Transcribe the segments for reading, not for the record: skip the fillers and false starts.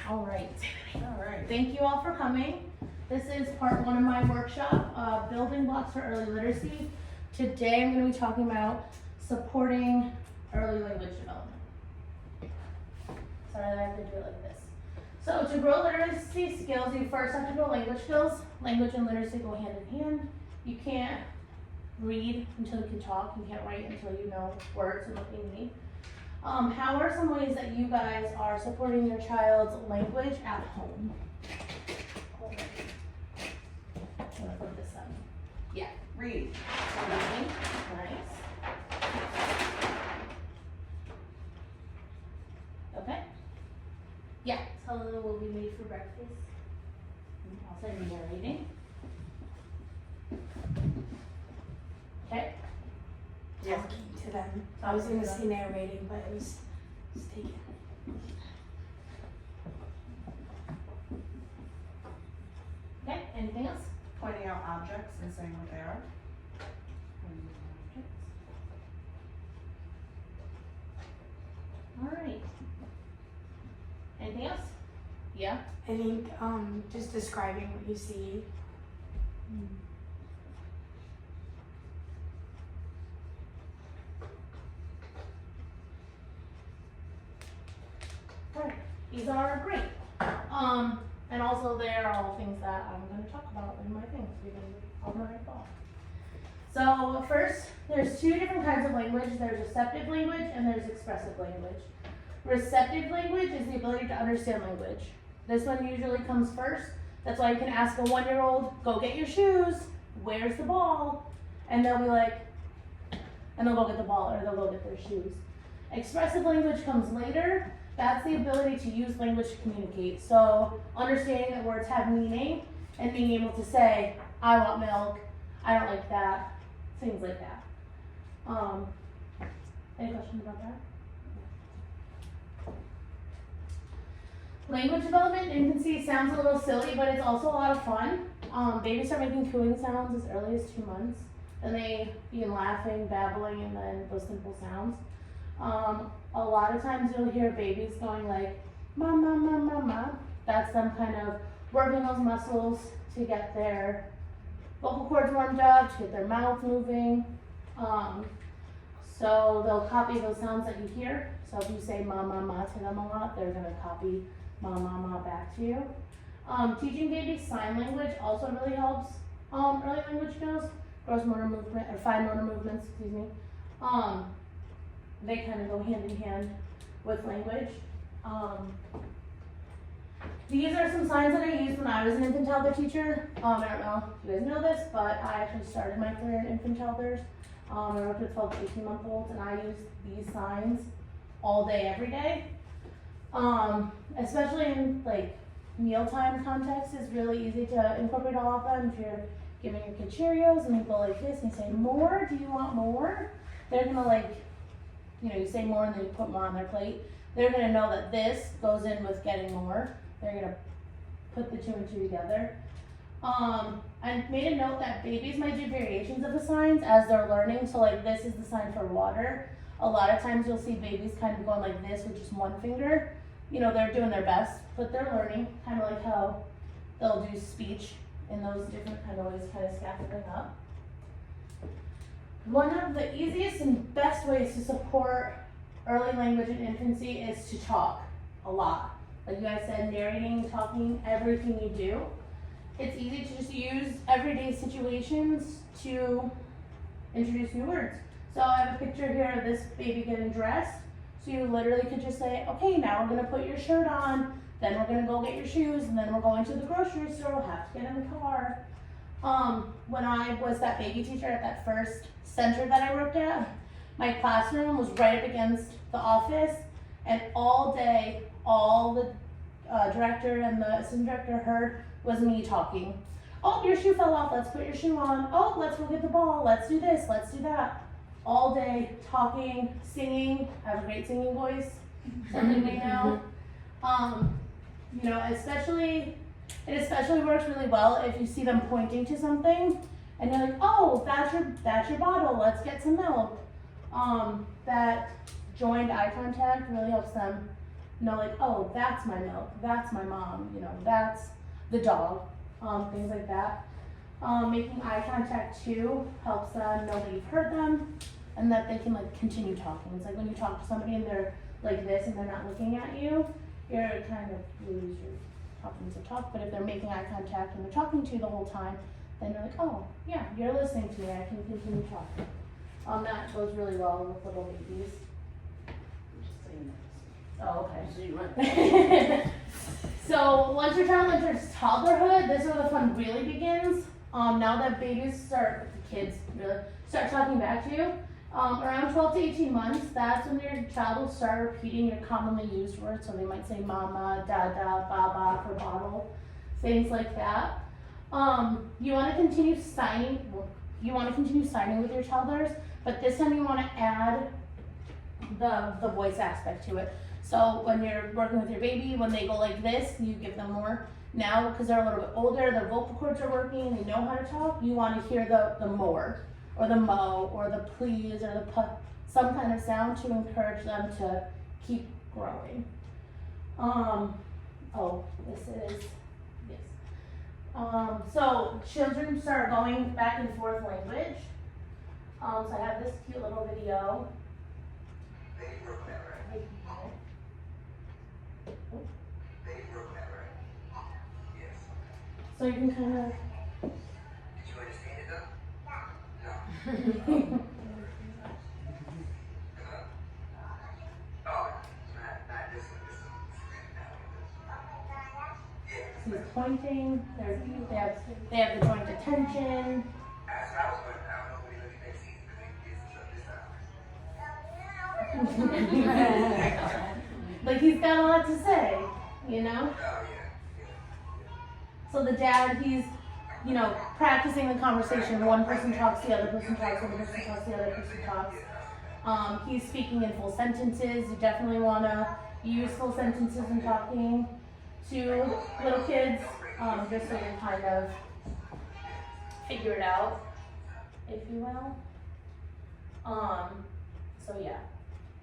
All right. All right. Thank you all for coming. This is part one of my workshop, Building Blocks for Early Literacy. Today I'm going to be talking about supporting early language development. Sorry that I have to do it like this. So to grow literacy skills, you first have to grow language skills. Language and literacy go hand in hand. You can't read until you can talk. You can't write until you know words and what they mean. How are some ways that you guys are supporting your child's language at home? I'm gonna put this on. Yeah. Read. Reading. Nice. Okay. Yeah. Hello will be made for breakfast. Also narrating. Okay. Yeah. Talking to them. I was gonna say narrating, but it was taken. Okay. Anything else? Pointing out objects and saying what they are. All right. Anything else? Yeah. I think just describing what you see. Alright, these are great. And also they're all things that I'm going to talk about in my things because I'll my thought. So first, there's two different kinds of language. There's receptive language and there's expressive language. Receptive language is the ability to understand language. This one usually comes first. That's why you can ask a 1-year-old, go get your shoes, where's the ball? And they'll be like, and they'll go get the ball or they'll go get their shoes. Expressive language comes later. That's the ability to use language to communicate. So understanding that words have meaning and being able to say, I want milk, I don't like that, things like that. Any questions about that? Language development in infancy sounds a little silly, but it's also a lot of fun. Babies start making cooing sounds as early as 2 months. Then they begin laughing, babbling, and then those simple sounds. A lot of times you'll hear babies going like, mama, mama, mama. That's them kind of working those muscles to get their vocal cords warmed up, to get their mouth moving. So they'll copy those sounds that you hear. So if you say ma, ma, ma to them a lot, they're gonna copy ma, ma, ma back to you. Teaching babies sign language also really helps early language skills, gross motor movement, or fine motor movements, excuse me. They kind of go hand in hand with language. These are some signs that I used when I was an infant toddler teacher. I don't know if you guys know this, but I actually started my career in infant toddlers. I worked with 12 to 18-month-olds, and I used these signs all day, every day. Especially in like mealtime context, is really easy to incorporate all of them. If you're giving your kid Cheerios and you go like this and you say, more, do you want more? They're gonna like, you know, you say more and then you put more on their plate. They're gonna know that this goes in with getting more. They're gonna put the two and two together. I made a note that babies might do variations of the signs as they're learning. So like this is the sign for water. A lot of times you'll see babies kind of going like this with just one finger. You know, they're doing their best, but they're learning, kind of like how they'll do speech in those different kind of ways, kind of scaffolding up. One of the easiest and best ways to support early language in infancy is to talk a lot. Like you guys said, narrating, talking, everything you do. It's easy to just use everyday situations to introduce new words. So I have a picture here of this baby getting dressed. So you literally could just say, okay, now we're gonna put your shirt on, then we're gonna go get your shoes, and then we're going to the grocery store, we'll have to get in the car. When I was that baby teacher at that first center that I worked at, my classroom was right up against the office, and all day, all the director and the assistant director heard was me talking. Oh, your shoe fell off, let's put your shoe on. Oh, let's go get the ball, let's do this, let's do that. All day, talking, singing. I have a great singing voice, something may know. You know, it especially works really well if you see them pointing to something and you're like, oh, that's your bottle, let's get some milk. That joined eye contact really helps them know, like, oh, that's my milk, that's my mom, you know, that's the dog, things like that. Making eye contact too helps them know that you've heard them and that they can like continue talking. It's like when you talk to somebody and they're like this and they're not looking at you, you're kind of lose your talking to talk. But if they're making eye contact and they're talking to you the whole time, then you're like, oh yeah, you're listening to me, I can continue talking. That goes really well with little babies. Oh, okay. See, right. So once your child enters toddlerhood, this is where the fun really begins. Now that babies start, the kids really start talking back to you. Around 12 to 18 months, that's when your child will start repeating your commonly used words. So they might say mama, dada, baba for bottle, things like that. You want to continue signing. You want to continue signing with your toddlers, but this time you want to add the voice aspect to it. So when you're working with your baby, when they go like this, you give them more. Now, because they're a little bit older, their vocal cords are working, they know how to talk, you want to hear the more, or the mo, or the please, or the puh, some kind of sound to encourage them to keep growing. This is, yes. So children start going back and forth language. So I have this cute little video. So you can kind of. Did you understand it though? No. Oh, not this one. So he's pointing. They have the joint attention. I was going, I don't know when we look at next season because we get some stuff this time. Like he's got a lot to say, you know? Oh, yeah. So the dad, he's, you know, practicing the conversation. One person talks, the other person talks, the other person talks, the other person talks. He's speaking in full sentences. You definitely want to use full sentences in talking to little kids, just so you kind of figure it out, if you will. So yeah,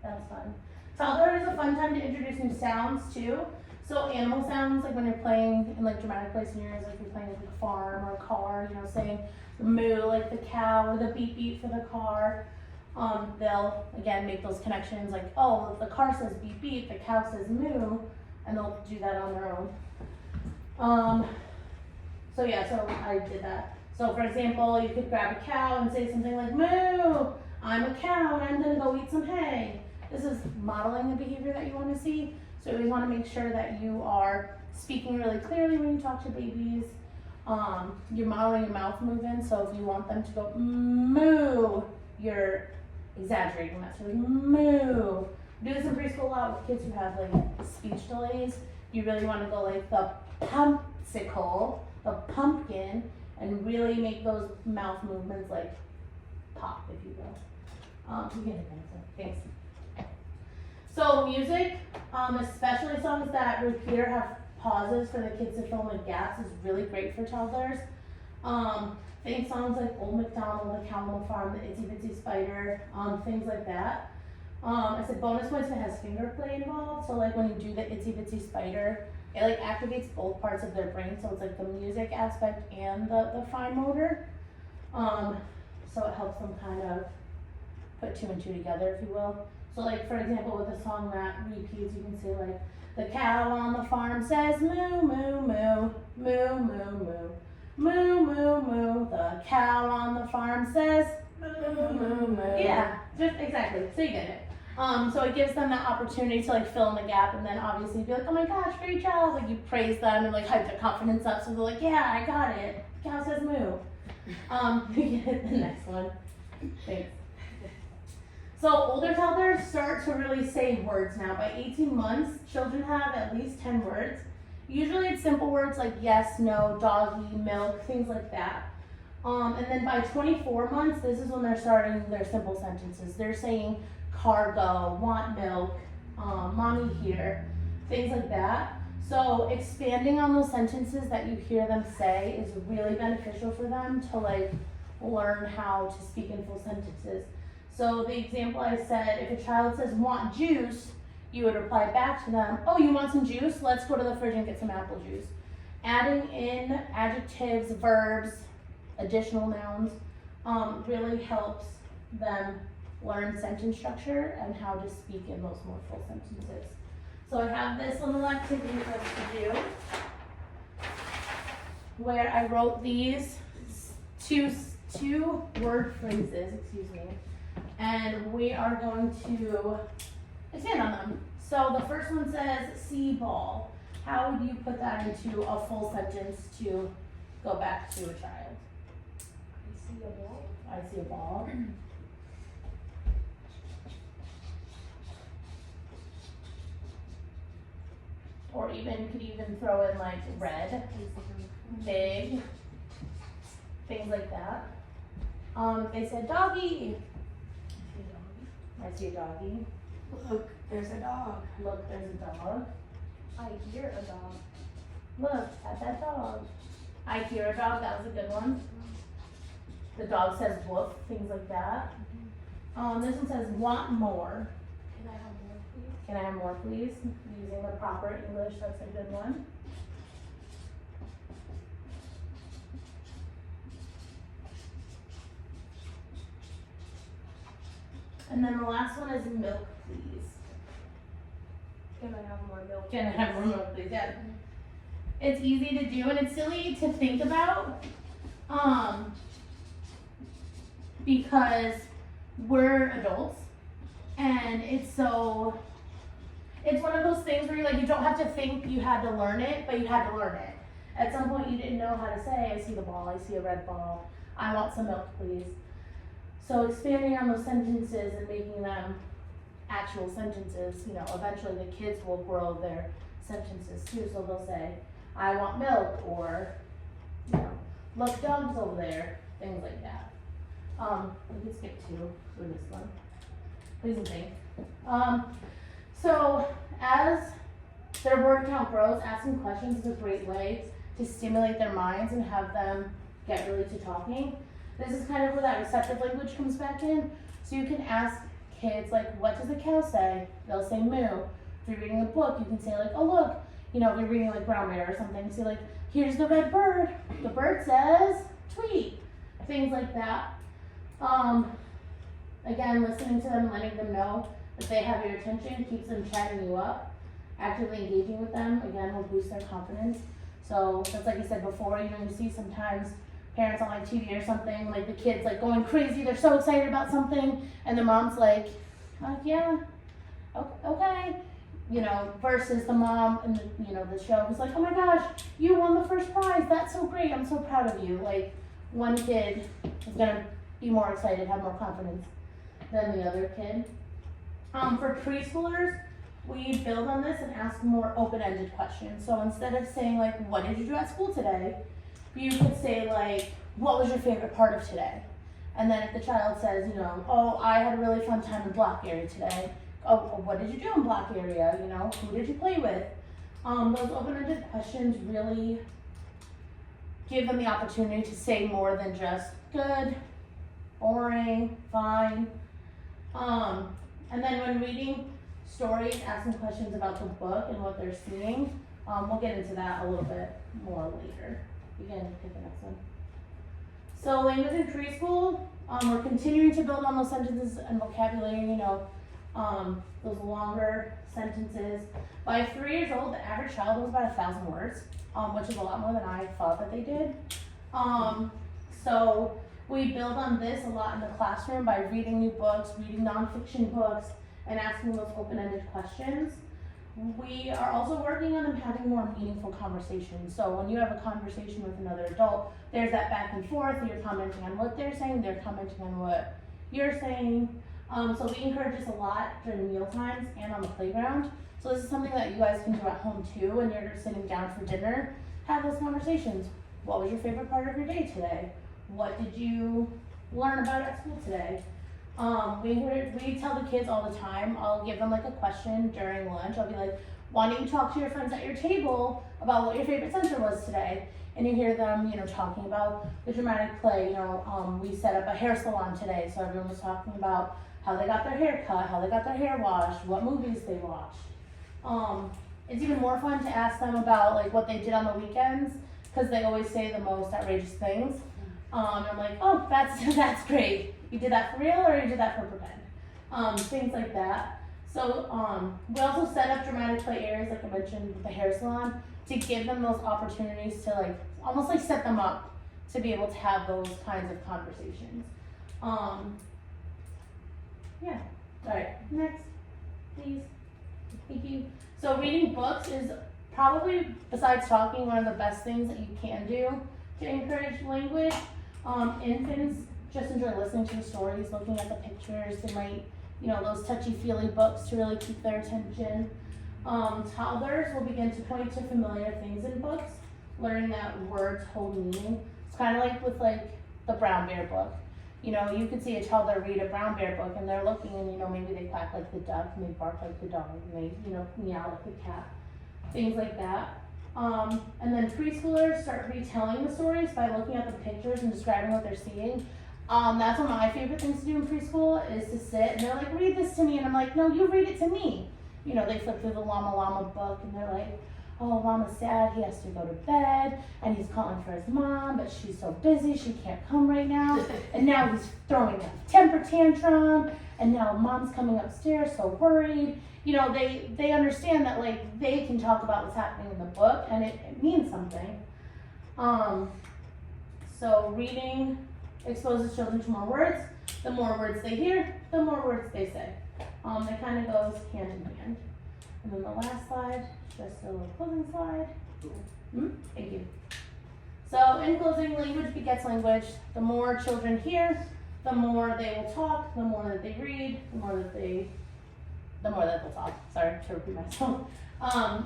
that's fun. Toddler is a fun time to introduce new sounds too. So animal sounds, like when you're playing in like dramatic play scenarios, like you're playing like a farm or a car, you know, saying moo like the cow or the beep beep for the car. They'll again make those connections like, oh, if the car says beep beep, the cow says moo, and they'll do that on their own. So yeah, so I did that. So for example, you could grab a cow and say something like, moo, I'm a cow and I'm gonna go eat some hay. This is modeling the behavior that you want to see. So you always want to make sure that you are speaking really clearly when you talk to babies. You're modeling your mouth movements. So if you want them to go moo, you're exaggerating that. So like, moo. Do this in preschool a lot with kids who have like speech delays. You really want to go like the pumpsicle, the pumpkin, and really make those mouth movements like pop, if you will. You get it, thanks. So music, especially songs that repeat or have pauses for the kids to fill in the gaps, is really great for toddlers. Think songs like Old MacDonald, The Cow on the Farm, The Itsy Bitsy Spider, things like that. I said bonus points if it has finger play involved. So like when you do the Itsy Bitsy Spider, it like activates both parts of their brain. So it's like the music aspect and the fine motor. So it helps them kind of put two and two together, if you will. So like, for example, with a song that repeats, you can say like, the cow on the farm says moo, moo, moo, moo, moo, moo, moo, moo, moo. The cow on the farm says moo, moo, moo. Yeah, just exactly, so you get it. So it gives them that opportunity to like fill in the gap, and then obviously be like, oh my gosh, great job. Like you praise them and like hype their confidence up, so they're like, yeah, I got it. The cow says moo. You get the next one. Thanks. So older toddlers start to really say words now. By 18 months, children have at least 10 words. Usually it's simple words like yes, no, doggy, milk, things like that. And then by 24 months, this is when they're starting their simple sentences. They're saying cargo, want milk, mommy here, things like that. So expanding on those sentences that you hear them say is really beneficial for them to like learn how to speak in full sentences. So the example I said, if a child says want juice, you would reply back to them, oh, you want some juice? Let's go to the fridge and get some apple juice. Adding in adjectives, verbs, additional nouns, really helps them learn sentence structure and how to speak in those more full sentences. So I have this little activity for us to do, where I wrote these two word phrases, and we are going to expand on them. So the first one says see ball. How would you put that into a full sentence to go back to a child? I see a ball. I see a ball. Or even, you could even throw in like red, big, things like that. They said doggy. I see a doggy. Look, there's a dog. Look, there's a dog. I hear a dog. Look at that dog. I hear a dog, that was a good one. The dog says woof, things like that. This one says want more. Can I have more, please? Can I have more, please? Using the proper English, that's a good one. And then the last one is milk, please. Can I have more milk? Can I have more milk, please? Yeah. It's easy to do and it's silly to think about, because we're adults and it's one of those things where you're like, you don't have to think you had to learn it, but you had to learn it. At some point you didn't know how to say, I see the ball, I see a red ball, I want some milk, please. So expanding on those sentences and making them actual sentences, eventually the kids will grow their sentences too. So they'll say, I want milk, or, look, dog's over there, things like that. We can skip two for this one. Please and think. So as their word count grows, asking questions is a great way to stimulate their minds and have them get really to talking. This is kind of where that receptive language comes back in. So you can ask kids, like, what does a cow say? They'll say moo. If you're reading a book, you can say, like, oh, look. If you're reading, like, Brown Bear or something, say, like, here's the red bird. The bird says tweet. Things like that. Again, listening to them, letting them know that they have your attention, keeps them chatting you up. Actively engaging with them, again, will boost their confidence. So, just like you said before, you see sometimes parents on like TV or something, like the kids like going crazy, they're so excited about something, and the mom's like, yeah, okay, versus the mom in the show who's like, oh my gosh, you won the first prize, that's so great, I'm so proud of you. Like, one kid is gonna be more excited, have more confidence than the other kid. For preschoolers, we build on this and ask more open-ended questions. So instead of saying like, what did you do at school today? You could say like, what was your favorite part of today? And then if the child says, oh, I had a really fun time in block area today. Oh, what did you do in block area? Who did you play with? Those open-ended questions really give them the opportunity to say more than just good, boring, fine. And then when reading stories, asking questions about the book and what they're seeing, we'll get into that a little bit more later. You can take the next one. So language in preschool, we're continuing to build on those sentences and vocabulary, those longer sentences. By 3 years old, the average child knows about 1,000 words, which is a lot more than I thought that they did. So we build on this a lot in the classroom by reading new books, reading nonfiction books, and asking those open-ended questions. We are also working on them having more meaningful conversations. So when you have a conversation with another adult, there's that back and forth. You're commenting on what they're saying, they're commenting on what you're saying. So we encourage this a lot during meal times and on the playground. So this is something that you guys can do at home too when you're sitting down for dinner. Have those conversations. What was your favorite part of your day today? What did you learn about at school today? We tell the kids all the time, I'll give them like a question during lunch. I'll be like, why don't you talk to your friends at your table about what your favorite center was today? And you hear them, talking about the dramatic play. We set up a hair salon today, so everyone was talking about how they got their hair cut, how they got their hair washed, what movies they watched. It's even more fun to ask them about like what they did on the weekends, because they always say the most outrageous things. I'm like, oh, that's great. You did that for real, or you did that for pretend? Things like that. So we also set up dramatic play areas, like I mentioned with the hair salon, to give them those opportunities to like almost like set them up to be able to have those kinds of conversations. Yeah. All right. Next, please. Thank you. So reading books is probably, besides talking, one of the best things that you can do to encourage language. Infants just enjoy listening to the stories, looking at the pictures. They might, those touchy-feely books to really keep their attention. Toddlers will begin to point to familiar things in books, learning that words hold meaning. It's kind of like with the Brown Bear book. You could see a toddler read a Brown Bear book and they're looking and, maybe they quack like the duck and they bark like the dog and they, meow like the cat. Things like that. And then preschoolers start retelling the stories by looking at the pictures and describing what they're seeing. That's one of my favorite things to do in preschool is to sit and they're like, read this to me. And I'm like, no, you read it to me. They flip through the Llama Llama book and they're like, oh, Llama's sad, he has to go to bed, and he's calling for his mom, but she's so busy, she can't come right now. And now he's throwing a temper tantrum, and now mom's coming upstairs so worried. They understand that they can talk about what's happening in the book, and it means something. So reading exposes children to more words. The more words they hear, the more words they say. It kind of goes hand in hand. And then the last slide, just a little closing slide. Thank you. So in closing, language begets language. The more children hear, the more they will talk, the more that they read, the more that they'll talk. Sorry to repeat myself.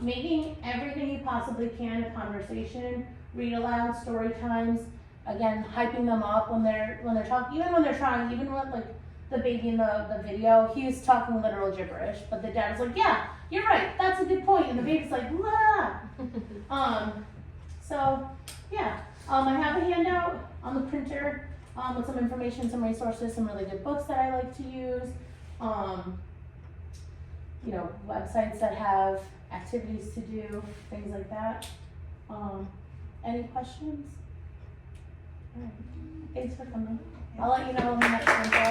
Making everything you possibly can a conversation, read aloud, story times, again, hyping them up when they're talking, even when they're trying, even with the baby in the video, he was talking literal gibberish, but the dad was like, yeah, you're right, that's a good point, and the baby's like, la. So yeah, I have a handout on the printer with some information, some resources, some really good books that I like to use, websites that have activities to do, things like that. Any questions? All right. Thanks for coming. I'll let you know when the next one's up.